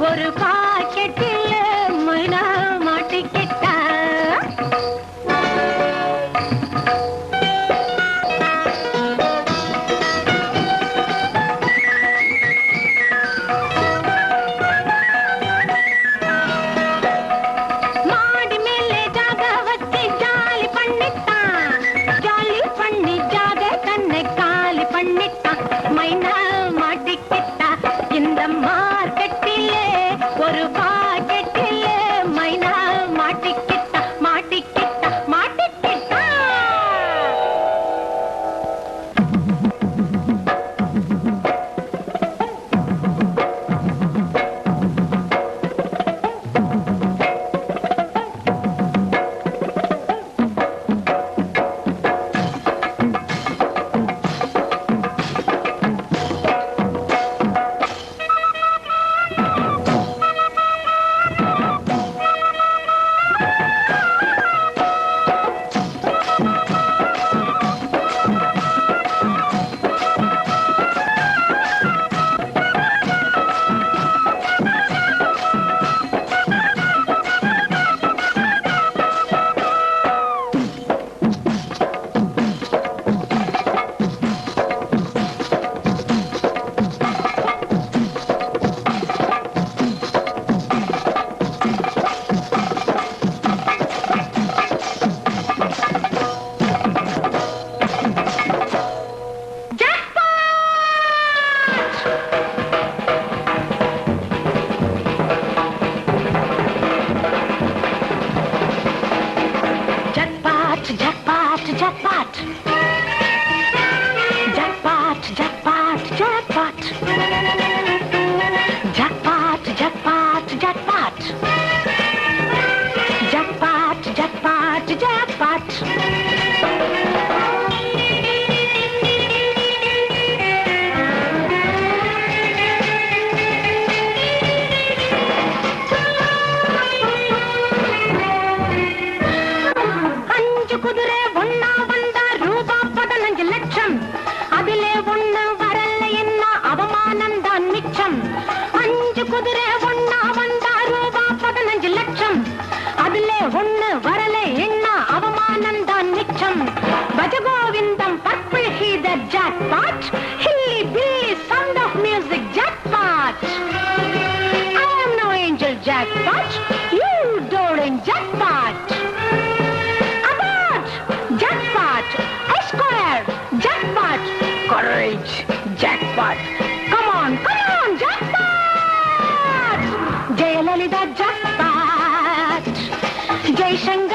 ஒரு பாக்கெட்டில் மைனா மாட்டிக்கிட்டா மாடி மேலே ஜாக வச்சு ஜாலி பண்ணிட்டான் ஜாலி பண்ணி ஜாக தன்னை காலி பண்ணிட்டான் மைனா மாட்டிக்கிட்டா இந்த மார்க்கெட்டிலே ஒரு பாக்கெட்டிலே மைனா மாட்டிக்கிட்டா மாட்டிக்கிட்டா மாட்டிக்கிட்டா Jackpot, jackpot. Jackpot, jackpot, jackpot. Jackpot, jackpot, jackpot. Jackpot, jackpot, jackpot. குதிரை ஒன்னா வந்தா ரூபா 15 லட்சம் அதிலே ஒண்ணு வரல என்ன அவமானம் தான் மிச்சம் 5 குதிரை ஒன்னா வந்தா ரூபா 15 லட்சம் அதிலே ஒண்ணு வரல என்ன அவமானம் தான் மிச்சம் Bhajagovindam Purple Heather Jackpot Hilly Billy Sound of Music Jackpot I am no angel jackpot you darling jackpot Jackpot! I square! Jackpot! Courage! Jackpot! Come on! Jackpot! Jayalalitha jackpot! Jai Shankar